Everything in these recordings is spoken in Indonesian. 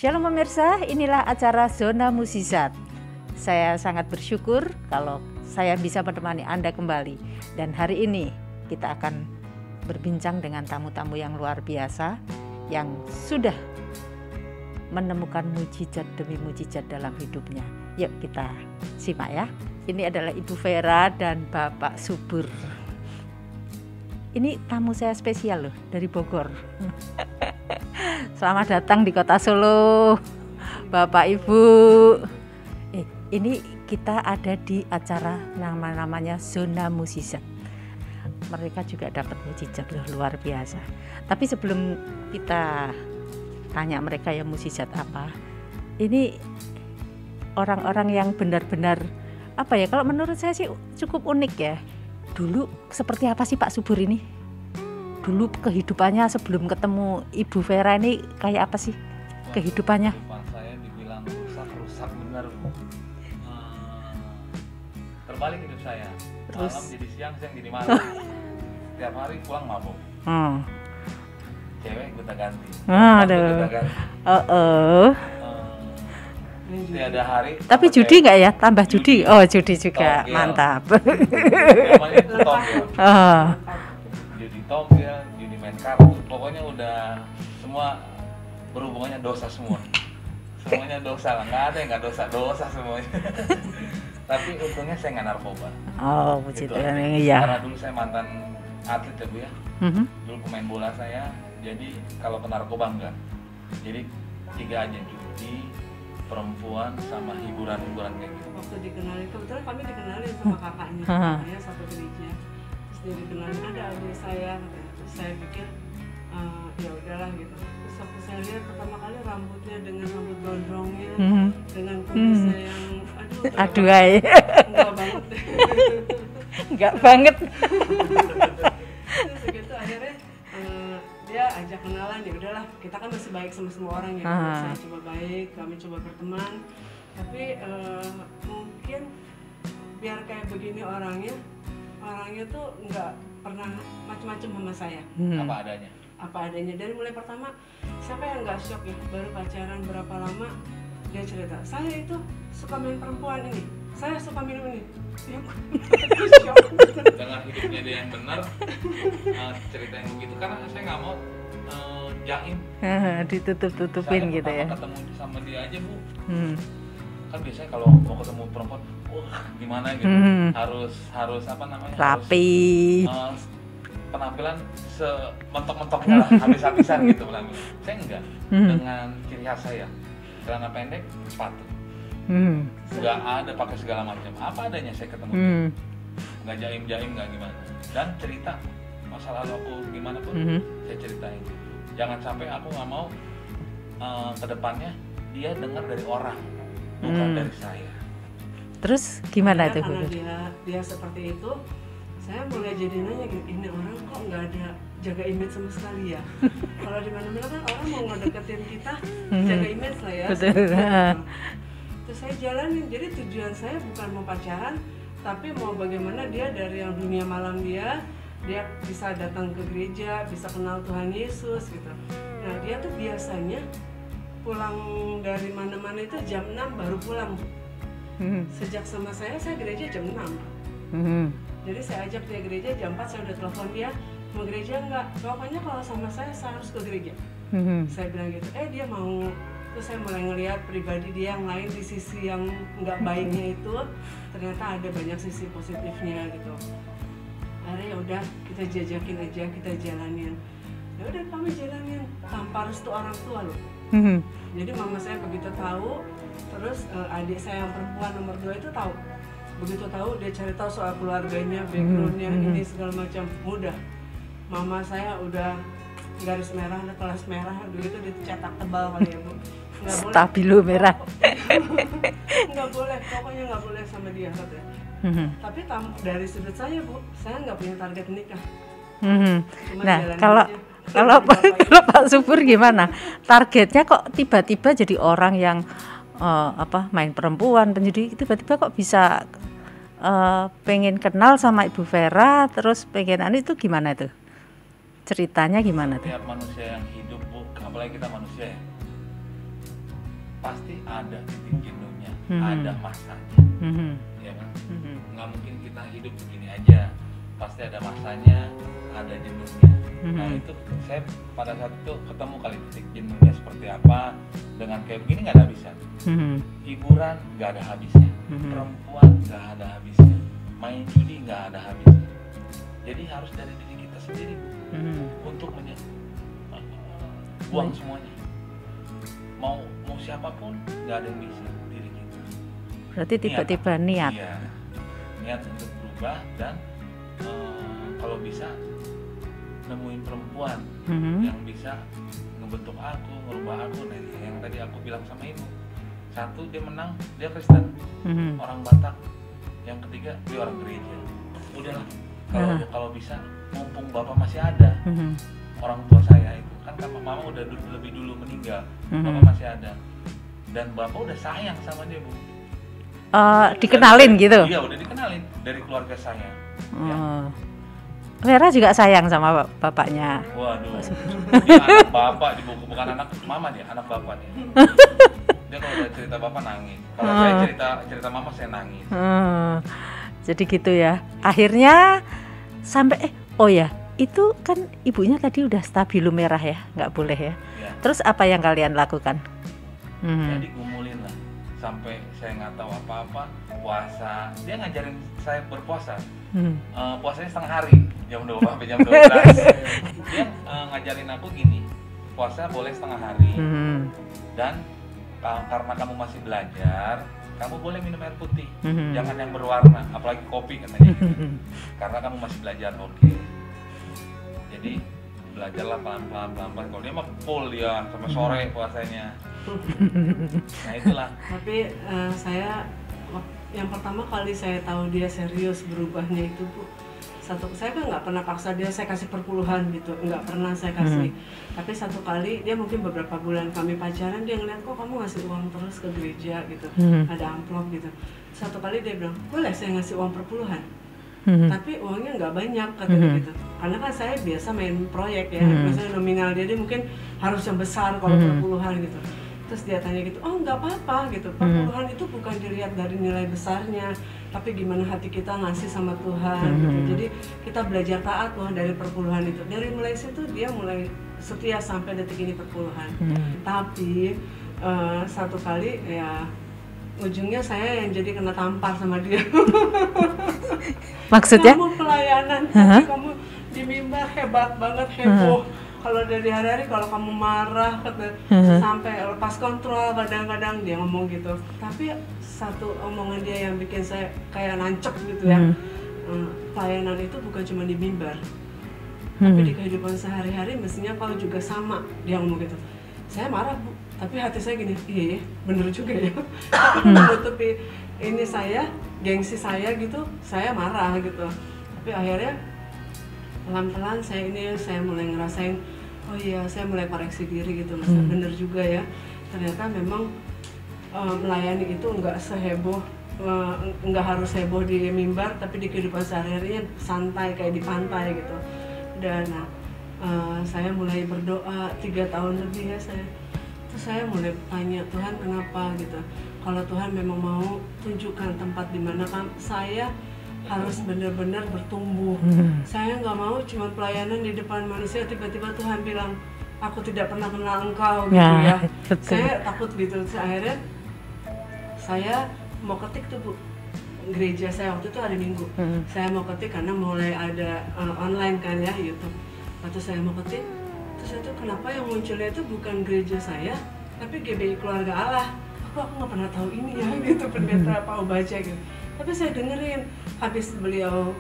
Shalom pemirsa, inilah acara Zona Mukjizat. Saya sangat bersyukur kalau saya bisa menemani Anda kembali. Dan hari ini kita akan berbincang dengan tamu-tamu yang luar biasa yang sudah menemukan mukjizat demi mukjizat dalam hidupnya. Yuk kita simak ya. Ini adalah Ibu Vera dan Bapak Subur. Ini tamu saya spesial loh, dari Bogor. Selamat datang di Kota Solo, Bapak Ibu. Ini kita ada di acara namanya Zona Mukjizat. Mereka juga dapat mukjizat loh, luar biasa. Tapi sebelum kita tanya mereka yang mukjizat apa, ini orang-orang yang benar-benar apa ya? Kalau menurut saya sih cukup unik ya. Dulu seperti apa sih Pak Subur ini? Dulu kehidupannya sebelum ketemu Ibu Vera ini kayak apa sih kehidupannya? Kehidupan saya dibilang rusak bener. Terbalik hidup saya. Terus? Malam jadi siang, siang jadi malam. Setiap hari pulang mabuk. Cewek gonta ganti. Aduh. Gonta ganti. Tiada hari. Tapi judi nggak ya? Tambah judi? Oh judi juga, Togel. mantap. Namanya itu togel. Judi togel, judi main kartu. Pokoknya udah semua berhubungannya dosa semua. Semuanya dosa lah, nggak ada yang nggak dosa semuanya. Tapi untungnya saya nggak narkoba. Oh puji Gitu Tuhan, aja. iya. Karena dulu saya mantan atlet ya Bu ya. Dulu pemain bola saya. Jadi kalau ke narkoba enggak. Jadi 3 aja, judi, perempuan sama hiburan-hiburan kayak gitu. Waktu dikenalin, kebetulan kami dikenalin sama kakaknya satu gereja. Terus dia dikenalin ada adik saya, katanya. Terus saya pikir ya udahlah gitu. Terus waktu saya lihat pertama kali rambutnya dengan rambut gondrongnya, dengan kumisnya yang Aduh ay. enggak banget. Enggak banget. Terus begitu akhirnya dia ajak kenalan, ya udahlah kita kan masih baik sama semua orang ya. Saya coba baik, kami coba berteman, tapi mungkin biar kayak begini orangnya tuh nggak pernah macam-macam sama saya. Apa adanya. Dari mulai pertama siapa yang nggak shock ya, baru pacaran berapa lama dia cerita saya itu suka main perempuan ini, saya suka minum ini. Ya, shock. Dengan hidupnya dia yang benar, cerita yang begitu, karena saya nggak mau jaim. Ditutup-tutupin Saya gitu ya. ketemu sama dia aja Bu, kan biasanya kalau mau ketemu perempuan, gimana gitu, harus apa namanya? Rapi. Harus, penampilan sementok-mentoknya lah, habis-habisan gitu penampilan. Saya enggak, dengan ciri khas saya, celana pendek, sepatu. Nggak ada pakai segala macam, apa adanya saya ketemu dia. Nggak jaim-jaim, nggak gimana. Dan cerita masa lalu aku gimana pun saya ceritain. Jangan sampai aku nggak mau ke depannya dia dengar dari orang, bukan dari saya. Terus gimana Ya, itu? karena dia seperti itu, saya mulai jadi nanya gitu, ini orang kok nggak ada jaga image sama sekali ya. Kalau di mana-mana kan orang mau ngedeketin kita, jaga image lah ya. Betul. Terus saya jalanin, jadi tujuan saya bukan mau pacaran, tapi mau bagaimana dia dari yang dunia malam dia bisa datang ke gereja, bisa kenal Tuhan Yesus gitu. Nah dia tuh biasanya pulang dari mana-mana itu jam 6 baru pulang. Sejak sama saya gereja jam 6. Jadi saya ajak dia gereja, jam 4 saya udah telepon dia, mau gereja enggak? Pokoknya kalau sama saya harus ke gereja. Saya bilang gitu, dia mau. Terus saya mulai ngelihat pribadi dia yang lain di sisi yang nggak baiknya itu, ternyata ada banyak sisi positifnya gitu. Akhirnya ya udah kita jajakin aja, kita jalanin. Ya udah kami jalanin tanpa restu orang tua loh. Jadi mama saya begitu tahu, terus adik saya yang perempuan nomor 2 itu tahu. Begitu tahu dia cari tahu soal keluarganya, backgroundnya, ini segala macam. Mudah. Mama saya udah garis merah, ada kelas merah, begitu dicetak tebal kali ya Bu. Nggak boleh. Stabilo merah. Nggak boleh, pokoknya nggak boleh sama dia katanya. Tapi dari sudut saya Bu, saya nggak punya target nikah. Cuma Nah jalan kalau aja. Pak Subur gimana? Targetnya kok tiba-tiba jadi orang yang main perempuan, penjudi, tiba-tiba kok bisa pengen kenal sama Ibu Vera, terus pengen itu gimana itu? Ceritanya gimana tuh? Setiap manusia yang hidup Bu, apalagi kita manusia ya, pasti ada titik jenuhnya, ada masanya, ya kan? Nggak mungkin kita hidup begini aja, pasti ada masanya, ada jenuhnya. Nah itu saya pada saat itu ketemu kali titik jenuhnya seperti apa. Dengan kayak begini nggak ada habisnya, hiburan nggak ada habisnya, perempuan nggak ada habisnya, main judi nggak ada habisnya. Jadi harus dari diri kita sendiri untuk buang semuanya. Mau siapapun nggak ada yang bisa, diri kita. Berarti tiba-tiba niat. Iya, niat untuk berubah dan kalau bisa nemuin perempuan yang bisa ngebentuk aku, ngerubah aku. Nah, yang tadi aku bilang sama ibu, satu dia menang, dia Kristen, orang Batak. Yang ketiga dia orang gereja. Udahlah, kalau bisa, mumpung bapak masih ada, orang tua saya itu kan mama udah lebih dulu meninggal, bapak masih ada, dan bapak udah sayang sama dia, Bu. Dikenalin gitu? Iya, udah dikenalin dari keluarga saya. Ya. Vera juga sayang sama bapaknya. Waduh, dia anak bapak di buku, bukan anak mama dia, anak bapak dia. Dia kalau udah cerita bapak nangis, kalau saya cerita mama saya nangis. Jadi gitu ya. Akhirnya sampai oh ya, itu kan ibunya tadi udah stabilo merah ya, nggak boleh ya. Terus apa yang kalian lakukan? Jadi gumulin lah, sampai saya nggak tahu apa-apa. Puasa, dia ngajarin saya berpuasa. Puasanya setengah hari, jam 2 sampai jam 12. Dia ngajarin aku gini, puasa boleh setengah hari, dan karena kamu masih belajar, kamu boleh minum air putih, jangan yang berwarna, apalagi kopi katanya gitu. Karena kamu masih belajar, oke. Jadi belajarlah pelan-pelan. Kalau dia mah full ya sampai sore puasanya. Nah itulah. Tapi saya yang pertama kali saya tahu dia serius berubahnya itu, Bu, saya kan nggak pernah paksa dia, saya kasih perpuluhan gitu, nggak pernah saya kasih. Tapi satu kali dia mungkin beberapa bulan kami pacaran, dia ngeliat kok kamu ngasih uang terus ke gereja gitu, ada amplop gitu. Satu kali dia bilang, boleh saya ngasih uang perpuluhan, tapi uangnya nggak banyak katanya gitu. Karena kan saya biasa main proyek ya, misalnya nominal dia mungkin harus yang besar kalau perpuluhan gitu. Terus dia tanya gitu, oh nggak apa-apa gitu, perpuluhan itu bukan dilihat dari nilai besarnya, tapi gimana hati kita ngasih sama Tuhan gitu. Jadi kita belajar taat loh dari perpuluhan itu. Dari mulai situ dia mulai setia sampai detik ini perpuluhan. Tapi satu kali ya ujungnya saya yang jadi kena tampar sama dia. Maksudnya? Kamu pelayanan, kamu di mimbar hebat banget, heboh. Kalau dari hari-hari kalau kamu marah sampai lepas kontrol, kadang-kadang dia ngomong gitu. Tapi satu omongan dia yang bikin saya kayak nancep gitu ya. Pelayanan itu bukan cuma di mimbar, tapi di kehidupan sehari-hari mestinya kau juga sama. Dia ngomong gitu. Saya marah, Bu, tapi hati saya gini, iya bener juga ya. Tapi menutupi ini saya, gengsi saya gitu, saya marah gitu. Tapi akhirnya pelan-pelan saya mulai ngerasain, oh iya saya mulai koreksi diri gitu, masa bener juga ya, ternyata memang melayani itu nggak seheboh, nggak harus heboh di mimbar, tapi di kehidupan sehari-harinya santai kayak di pantai gitu. Dan saya mulai berdoa 3 tahun lebih ya terus saya mulai tanya Tuhan kenapa gitu, kalau Tuhan memang mau tunjukkan tempat di mana saya harus benar-benar bertumbuh. Saya nggak mau cuma pelayanan di depan manusia, tiba-tiba Tuhan bilang, aku tidak pernah kenal engkau gitu ya. Saya takut gitu. Akhirnya saya mau ketik tuh, Bu, gereja saya waktu itu hari Minggu. Saya mau ketik karena mulai ada online kan ya, YouTube. Waktu saya mau ketik, terus itu kenapa yang munculnya itu bukan gereja saya, tapi GBI Keluarga Allah. Aku nggak pernah tahu ini ya gitu, pendeta Pak Obaja gitu. Tapi saya dengerin, habis beliau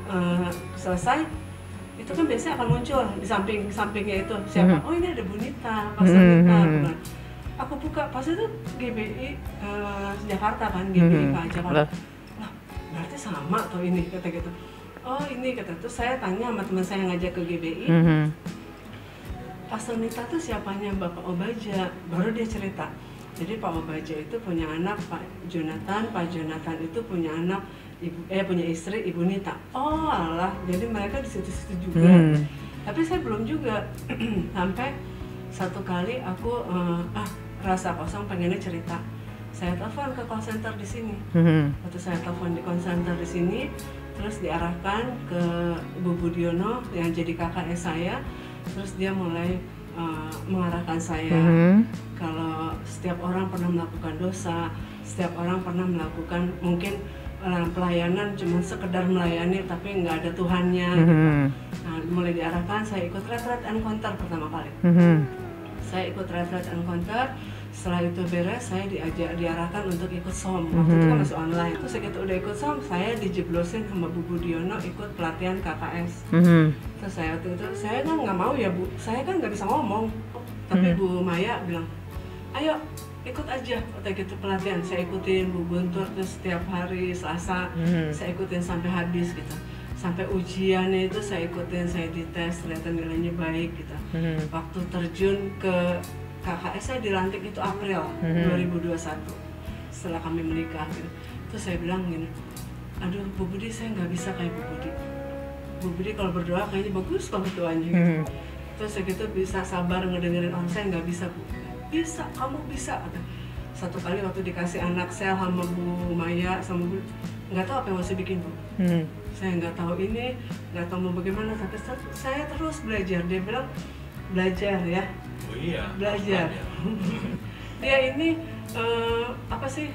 selesai, itu kan biasanya akan muncul di sampingnya itu siapa? Oh ini ada Bunita, Pastor Bunita. Aku buka, pas itu GBI Jakarta kan, GBI Jakarta. Lah, berarti sama atau ini kata gitu. Oh ini kata, terus saya tanya sama teman saya yang ngajak ke GBI. Pastor Nita tuh siapanya Bapak Obaja, baru dia cerita. Jadi Pak Obaja itu punya anak Pak Jonathan itu punya anak punya istri Ibu Nita. Oh alah, jadi mereka di situ-situ juga. Tapi saya belum juga sampai satu kali aku rasa kosong pengennya cerita. saya telepon ke call center di sini. Waktu saya telepon di call center di sini, terus diarahkan ke Bu Budiono yang jadi kakaknya saya, terus dia mulai mengarahkan saya kalau setiap orang pernah melakukan dosa, setiap orang pernah melakukan mungkin pelayanan cuma sekedar melayani tapi nggak ada Tuhannya gitu. Nah, mulai diarahkan, saya ikut retreat encounter pertama kali. Saya ikut retreat encounter. Setelah itu beres, saya diarahkan untuk ikut SOM. Waktu itu kan masih online. Terus segitu udah ikut SOM, saya dijeblosin sama Bu Budiono ikut pelatihan KKS. Terus saya waktu itu, saya kan nggak mau ya Bu, saya kan nggak bisa ngomong. Tapi Bu Maya bilang, ayo ikut aja waktu gitu pelatihan. Saya ikutin Bu Guntur, terus setiap hari Selasa saya ikutin sampai habis gitu. Sampai ujiannya itu saya ikutin, saya dites, ternyata nilainya baik gitu. Waktu terjun ke KKS saya dilantik itu April 2021 setelah kami menikah gitu. Terus saya bilang gini, aduh Bu Budi, saya nggak bisa kayak Bu Budi. Bu Budi kalau berdoa kayaknya bagus banget doanya gitu. Terus segitu bisa sabar ngedengerin orang, saya nggak bisa Bu. Bisa, kamu bisa. Satu kali waktu dikasih anak sel sama Bu Maya sama Bu, nggak tahu apa yang masih bikin Bu. Saya nggak tahu ini, nggak tahu mau bagaimana, tapi saya terus belajar. Dia bilang belajar ya. Oh iya, belajar. Dia ini apa sih?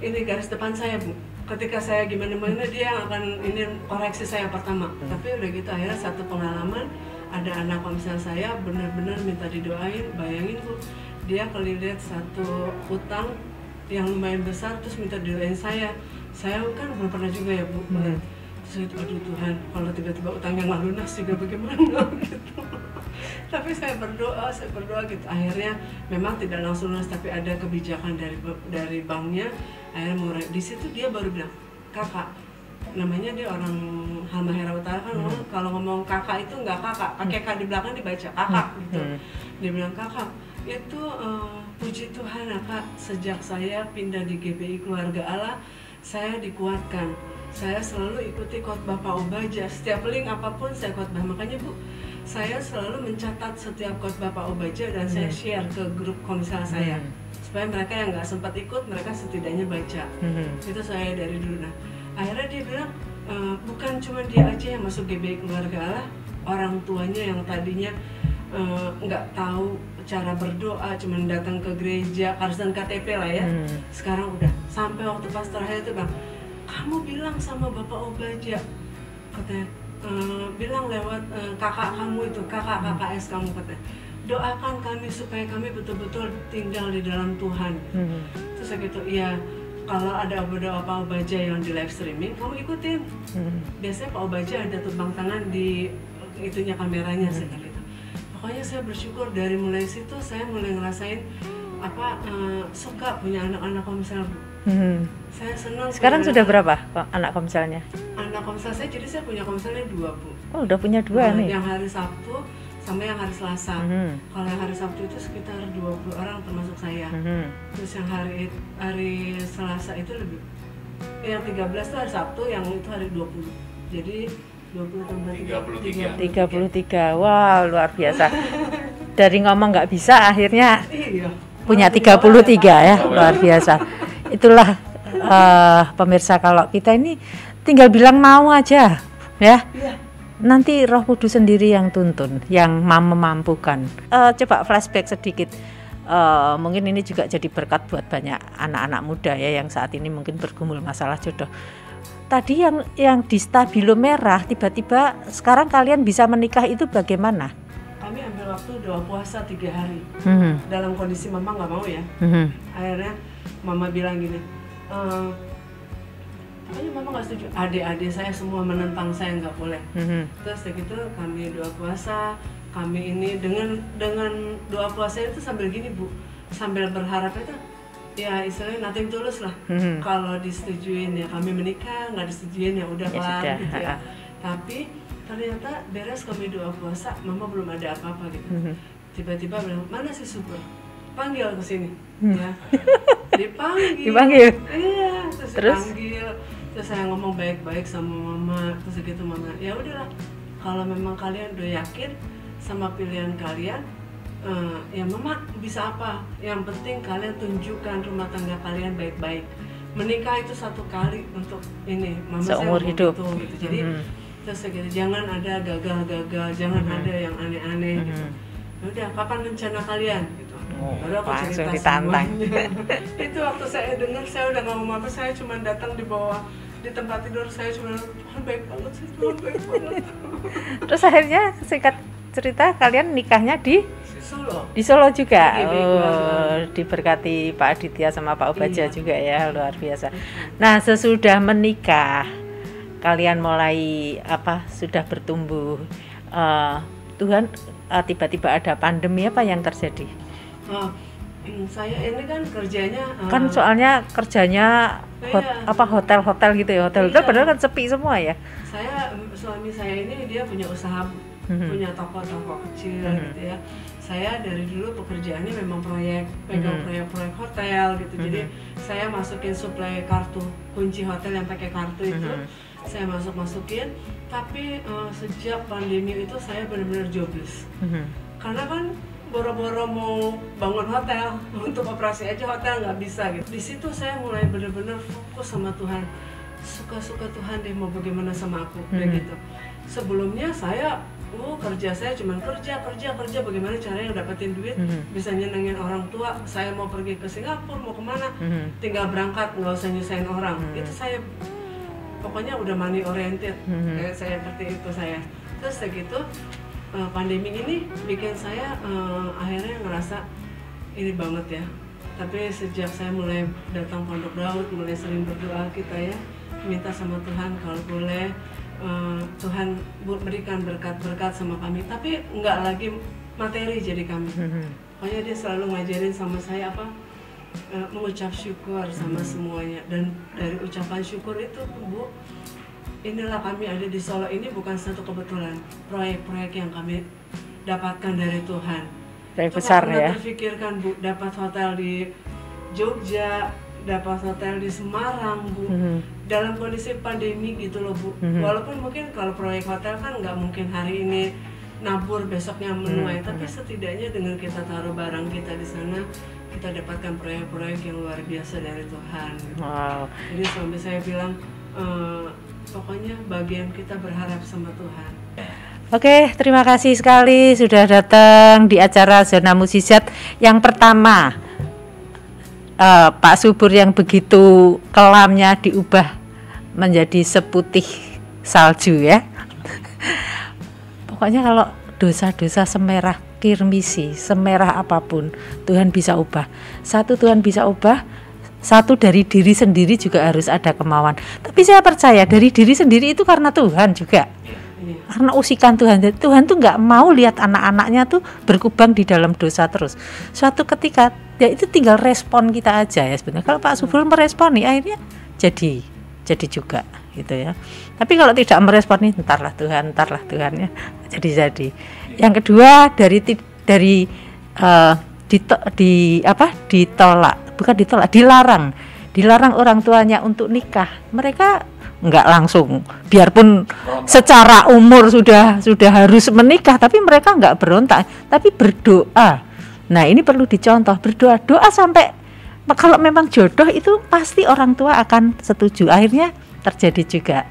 Ini garis depan saya Bu. Ketika saya gimana-mana dia akan ini koreksi saya pertama. Tapi udah gitu akhirnya satu pengalaman, ada anak komsel saya benar-benar minta didoain. Bayangin Bu, dia kelilit satu utang yang lumayan besar terus minta didoain saya. Saya kan belum pernah juga ya Bu. Terus itu, aduh Tuhan, kalau tiba-tiba utang yang nggak lunas juga bagaimana gitu. Tapi saya berdoa gitu. Akhirnya memang tidak langsung lunas, tapi ada kebijakan dari banknya. Akhirnya mulai di situ dia baru bilang, kakak, namanya dia orang Halmahera Utara kan, kalau ngomong kakak itu nggak kakak, pakai K di belakang dibaca kakak gitu. Dia bilang, kakak itu puji Tuhan kak, sejak saya pindah di GPI Keluarga Allah, saya dikuatkan. Saya selalu ikuti khotbah Pak Obaja, setiap link apapun saya khotbah. Makanya Bu, saya selalu mencatat setiap khotbah Pak Obaja dan saya share ke grup komsel saya supaya mereka yang nggak sempat ikut, mereka setidaknya baca. Itu saya dari dulu. Nah, akhirnya dia bilang bukan cuma dia aja yang masuk GBI Keluarga Allah, orang tuanya yang tadinya nggak tahu cara berdoa, cuma datang ke gereja, karisan KTP lah ya. Sekarang udah sampai waktu pas terakhir itu Bang, kamu bilang sama Bapak Obaja, katanya, bilang lewat kakak kamu itu, kakak KKS kamu, katanya, doakan kami supaya kami betul-betul tinggal di dalam Tuhan. Terus saya gitu, iya, kalau ada doa Pak Obaja yang di live streaming, kamu ikutin. Biasanya Pak Obaja ada tumpang tangan di itunya kameranya, saya gitu. Pokoknya saya bersyukur dari mulai situ saya mulai ngerasain suka punya anak-anak komsel. Saya senang. Sekarang sudah berapa anak komselnya? Anak komsel saya, jadi saya punya komselnya 2 Bu. Oh, udah punya 2 nih. Yang hari Sabtu sama yang hari Selasa. Kalau yang hari Sabtu itu sekitar 20 orang termasuk saya. Terus yang hari Selasa itu lebih, yang 13 itu hari Sabtu, yang itu hari 20. Jadi 20 tambah 33. Wow, luar biasa. Dari ngomong nggak bisa akhirnya punya 33 ya, luar biasa. Itulah pemirsa, kalau kita ini tinggal bilang mau aja ya. Nanti Roh Kudus sendiri yang tuntun, yang memampukan. Coba flashback sedikit. Mungkin ini juga jadi berkat buat banyak anak-anak muda ya yang saat ini mungkin bergumul masalah jodoh. Tadi yang di stabilo merah, tiba-tiba sekarang kalian bisa menikah, itu bagaimana? Kami ambil waktu doa puasa 3 hari. Dalam kondisi mama nggak mau ya. Akhirnya mama bilang gini, pokoknya mama nggak setuju. Adik-adik saya semua menentang saya, nggak boleh. Terus begitu kami doa puasa, kami ini dengan doa puasa itu sambil gini Bu, sambil berharap itu ya istilahnya nothing tulus lah. Kalau disetujuin ya kami menikah, nggak disetujuin ya udah kelar gitu ya. Tapi ternyata beres kami doa puasa, mama belum ada apa-apa gitu. Tiba-tiba bilang, mana si Super? Panggil ke sini. Ya. Dipanggil. Iya, terus dipanggil. Terus saya ngomong baik-baik sama mama, terus gitu mama, ya udahlah, kalau memang kalian udah yakin sama pilihan kalian, ya mama bisa apa, yang penting kalian tunjukkan rumah tangga kalian baik-baik. Menikah itu satu kali untuk ini, mama seumur saya hidup gitu. Jadi terus gitu, jangan ada gagal-gagal, jangan ada yang aneh-aneh gitu. Udah, kapan rencana kalian gitu. Baru aku langsung cerita ditantang. Itu waktu saya dengar, saya udah nggak mau apa, saya cuma datang di bawah di tempat tidur, saya cuma Tuhan baik banget sih, Tuhan baik banget. Terus akhirnya singkat cerita kalian nikahnya di Solo. Di Solo juga. Di diberkati Pak Aditya sama Pak Obaja juga ya, luar biasa. Nah, sesudah menikah kalian mulai sudah bertumbuh. Tuhan tiba-tiba ada pandemi, apa yang terjadi? Saya ini kan kerjanya kan soalnya kerjanya hotel-hotel gitu ya, hotel padahal kan sepi semua ya. Suami saya ini dia punya usaha, punya toko-toko kecil gitu ya. Saya dari dulu pekerjaannya memang pegang proyek-proyek hotel gitu. Jadi saya masukin suplai kartu kunci hotel yang pakai kartu itu, saya masukin. Tapi sejak pandemi itu saya benar-benar jobless. Karena kan boro-boro mau bangun hotel, untuk operasi aja hotel nggak bisa gitu. Di situ saya mulai benar-benar fokus sama Tuhan. Suka-suka Tuhan deh mau bagaimana sama aku, begitu. Sebelumnya saya kerja saya cuma kerja, bagaimana caranya dapetin duit, bisa nyenengin orang tua. Saya mau pergi ke Singapura, mau kemana, tinggal berangkat, nggak usah nyusahin orang. Itu saya pokoknya udah money oriented, kayak saya seperti itu saya. Terus segitu pandemi ini bikin saya akhirnya ngerasa ini banget ya. Tapi sejak saya mulai datang Pondok Daud, mulai sering berdoa kita ya, minta sama Tuhan kalau boleh Tuhan berikan berkat-berkat sama kami, tapi nggak lagi materi jadi kami. Pokoknya dia selalu ngajarin sama saya mengucap syukur sama semuanya. Dan dari ucapan syukur itu, Bu, inilah kami ada di Solo ini bukan satu kebetulan. Proyek-proyek yang kami dapatkan dari Tuhan. Proyek besar ya. Terfikirkan, Bu, dapat hotel di Jogja, dapat hotel di Semarang, Bu, dalam kondisi pandemi gitu loh, Bu. Walaupun mungkin kalau proyek hotel kan nggak mungkin hari ini nabur, besoknya menuai, tapi setidaknya dengan kita taruh barang kita di sana, kita dapatkan proyek-proyek yang luar biasa dari Tuhan. Wow. Jadi suami saya bilang, pokoknya bagian kita berharap sama Tuhan. Oke, terima kasih sekali sudah datang di acara Zona Mukjizat yang pertama. Pak Subur yang begitu kelamnya diubah menjadi seputih salju ya. Pokoknya kalau dosa-dosa semerah kirmisi, semerah apapun, Tuhan bisa ubah. Satu, Tuhan bisa ubah. Satu, dari diri sendiri juga harus ada kemauan. Tapi saya percaya dari diri sendiri itu karena Tuhan juga. Karena usikan Tuhan. Tuhan tuh nggak mau lihat anak-anaknya tuh berkubang di dalam dosa terus. Suatu ketika ya itu tinggal respon kita aja ya sebenarnya. Kalau Pak Subur meresponi akhirnya jadi juga gitu ya. Tapi kalau tidak meresponi, entarlah Tuhan ya, jadi. Yang kedua dilarang orang tuanya untuk nikah. Mereka enggak langsung, biarpun secara umur sudah harus menikah, tapi mereka enggak berontak, tapi berdoa. Nah, ini perlu dicontoh, doa sampai kalau memang jodoh itu pasti orang tua akan setuju. Akhirnya terjadi juga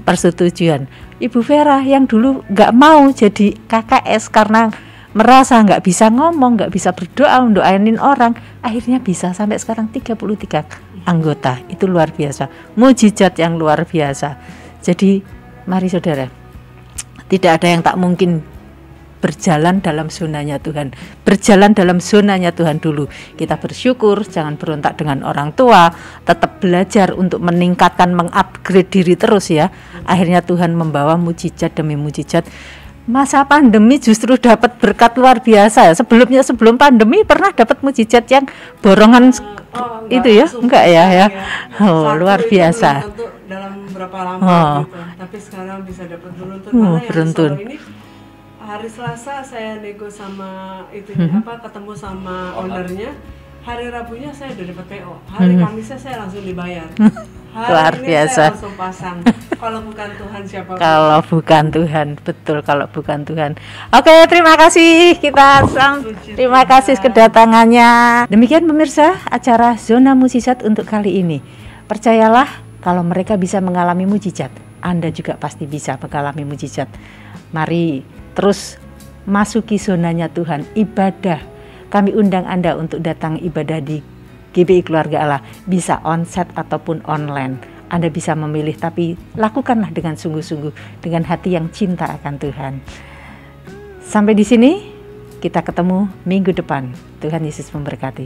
persetujuan. Ibu Vera yang dulu nggak mau jadi KKS karena merasa nggak bisa ngomong, nggak bisa berdoa, mendoainin orang, akhirnya bisa sampai sekarang 33 anggota. Itu luar biasa, mukjizat yang luar biasa. Jadi mari saudara, tidak ada yang tak mungkin. Berjalan dalam zonanya Tuhan, berjalan dalam zonanya Tuhan dulu. Kita bersyukur, jangan berontak dengan orang tua, tetap belajar untuk meningkatkan, mengupgrade diri terus ya. Akhirnya Tuhan membawa mukjizat demi mukjizat. Masa pandemi justru dapat berkat luar biasa ya. Sebelum pandemi pernah dapat mukjizat yang borongan itu ya? Enggak ya. Luar biasa. Dalam berapa lama gitu. Tapi sekarang bisa dapat beruntun. Beruntun. Hari Selasa saya nego sama ketemu sama ownernya. Hari Rabunya saya udah dapat PO. Hari Kamisnya saya langsung dibayar. Hari luar ini biasa. saya langsung pasang. Kalau bukan Tuhan siapa? Kalau bukan Tuhan, betul, kalau bukan Tuhan. Oke, terima kasih terima kasih kedatangannya. Demikian pemirsa acara Zona Mukjizat untuk kali ini. Percayalah, kalau mereka bisa mengalami mukjizat, Anda juga pasti bisa mengalami mukjizat. Mari terus masuki zonanya Tuhan, ibadah. Kami undang Anda untuk datang ibadah di GBI Keluarga Allah, bisa onsite ataupun online. Anda bisa memilih, tapi lakukanlah dengan sungguh-sungguh, dengan hati yang cinta akan Tuhan. Sampai di sini, kita ketemu minggu depan. Tuhan Yesus memberkati.